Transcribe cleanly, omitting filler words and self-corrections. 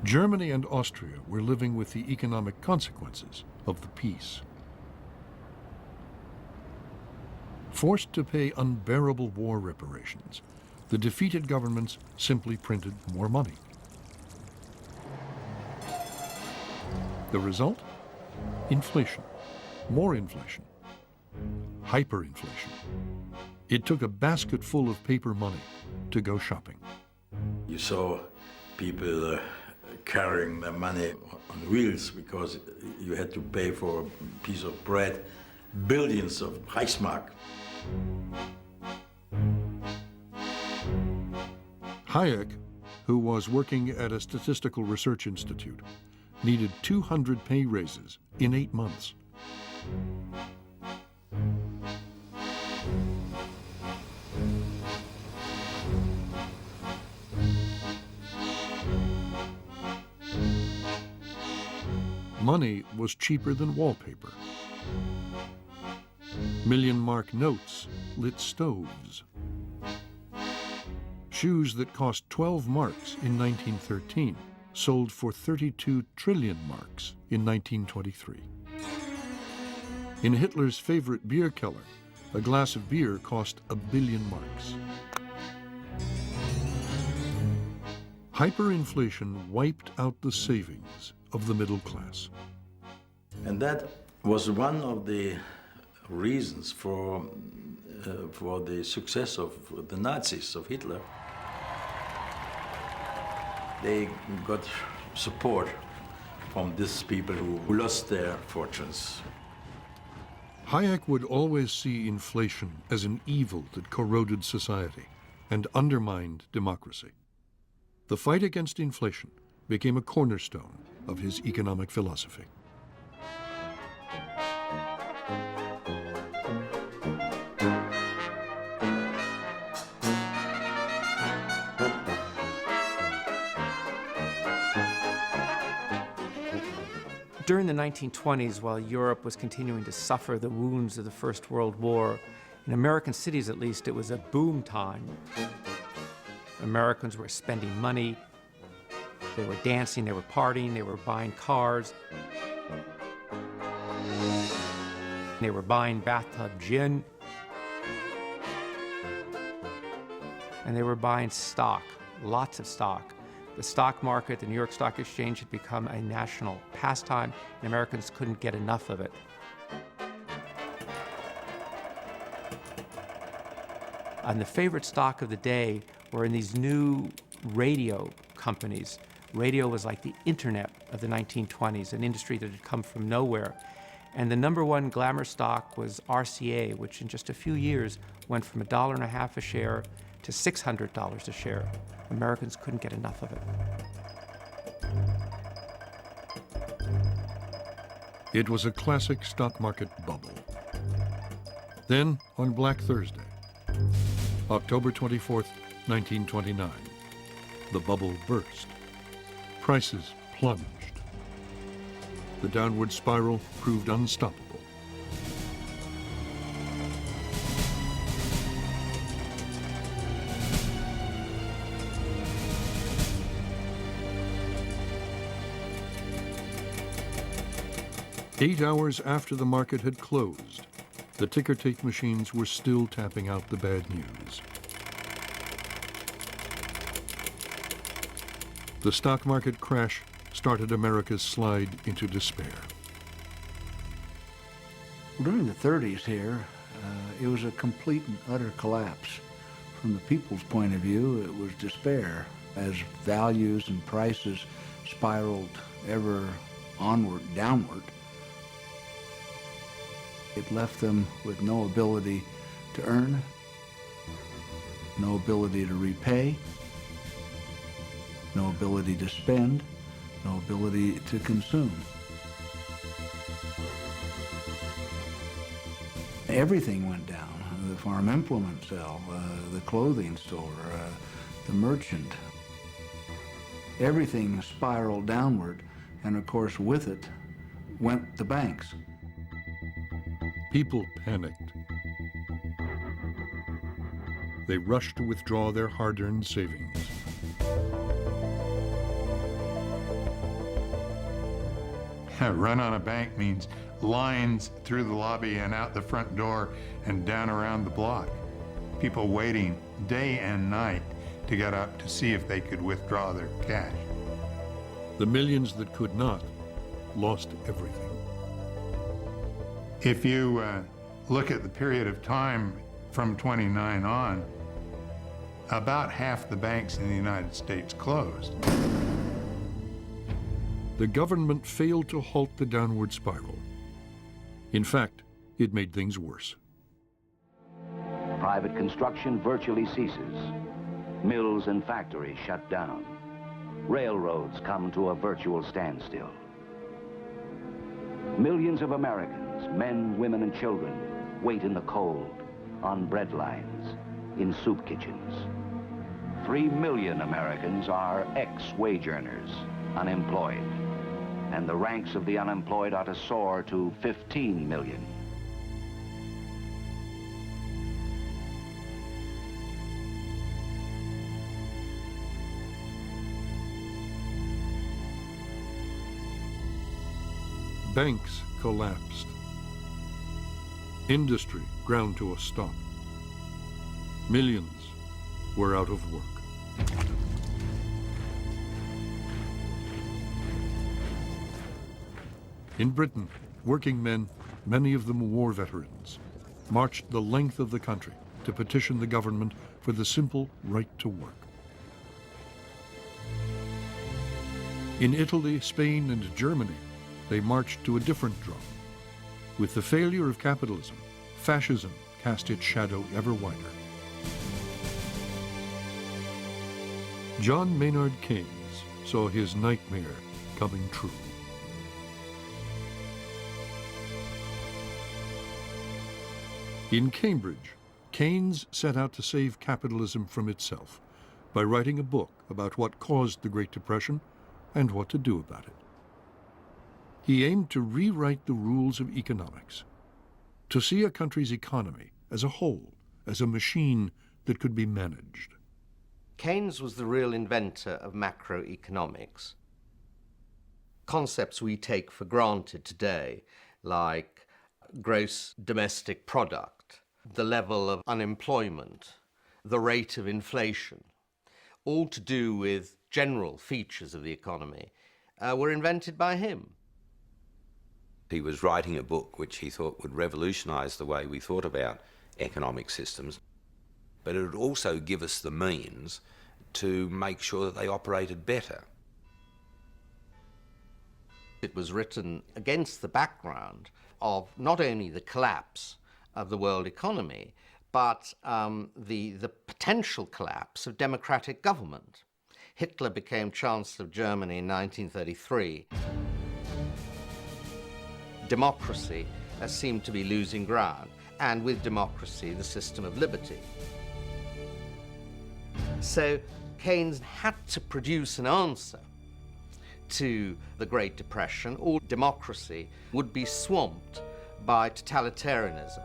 Germany and Austria were living with the economic consequences of the peace. Forced to pay unbearable war reparations, the defeated governments simply printed more money. The result? Inflation. More inflation. Hyperinflation. It took a basket full of paper money to go shopping. You saw people carrying their money on wheels because you had to pay for a piece of bread billions of Reichsmark. Hayek, who was working at a statistical research institute, needed 200 pay raises in 8 months. Money was cheaper than wallpaper. Million-mark notes lit stoves. Shoes that cost 12 marks in 1913 sold for 32 trillion marks in 1923. In Hitler's favorite beer keller, a glass of beer cost 1 billion marks. Hyperinflation wiped out the savings of the middle class. And that was one of the reasons for the success of the Nazis, of Hitler. They got support from these people who lost their fortunes. Hayek would always see inflation as an evil that corroded society and undermined democracy. The fight against inflation became a cornerstone of his economic philosophy. During the 1920s, while Europe was continuing to suffer the wounds of the First World War, in American cities at least, it was a boom time. Americans were spending money, they were dancing, they were partying, they were buying cars, they were buying bathtub gin, and they were buying stock, lots of stock. The stock market, the New York Stock Exchange, had become a national pastime, and Americans couldn't get enough of it. And the favorite stock of the day were in these new radio companies. Radio was like the internet of the 1920s, an industry that had come from nowhere. And the #1 glamour stock was RCA, which in just a few years went from $1.50 a share to $600 a share. Americans couldn't get enough of it. It was a classic stock market bubble. Then, on Black Thursday, October 24th, 1929, the bubble burst. Prices plunged. The downward spiral proved unstoppable. Eight hours after the market had closed, the ticker tape machines were still tapping out the bad news. The stock market crash started America's slide into despair. During the 30s here, it was a complete and utter collapse. From the people's point of view, it was despair as values and prices spiraled ever onward, downward. It left them with no ability to earn, no ability to repay, no ability to spend, no ability to consume. Everything went down. The farm implement sale, the clothing store, the merchant. Everything spiraled downward, and of course with it went the banks. People panicked. They rushed to withdraw their hard-earned savings. Run on a bank means lines through the lobby and out the front door and down around the block. People waiting day and night to get up to see if they could withdraw their cash. The millions that could not lost everything. If you look at the period of time from 29 on, about half the banks in the United States closed. The government failed to halt the downward spiral. In fact, it made things worse. Private construction virtually ceases. Mills and factories shut down. Railroads come to a virtual standstill. Millions of Americans, men, women, and children, wait in the cold, on bread lines, in soup kitchens. 3 million Americans are ex-wage earners, unemployed. And the ranks of the unemployed are to soar to 15 million. Banks collapsed. Industry ground to a stop. Millions were out of work. In Britain, working men, many of them war veterans, marched the length of the country to petition the government for the simple right to work. In Italy, Spain, and Germany, they marched to a different drum. With the failure of capitalism, fascism cast its shadow ever wider. John Maynard Keynes saw his nightmare coming true. In Cambridge, Keynes set out to save capitalism from itself by writing a book about what caused the Great Depression and what to do about it. He aimed to rewrite the rules of economics, to see a country's economy as a whole, as a machine that could be managed. Keynes was the real inventor of macroeconomics. Concepts we take for granted today, like gross domestic product, the level of unemployment, the rate of inflation, all to do with general features of the economy, were invented by him. He was writing a book which he thought would revolutionize the way we thought about economic systems, but it would also give us the means to make sure that they operated better. It was written against the background of not only the collapse of the world economy, but the potential collapse of democratic government. Hitler became Chancellor of Germany in 1933. Democracy seemed to be losing ground, and with democracy, the system of liberty. So Keynes had to produce an answer to the Great Depression, or democracy would be swamped by totalitarianism.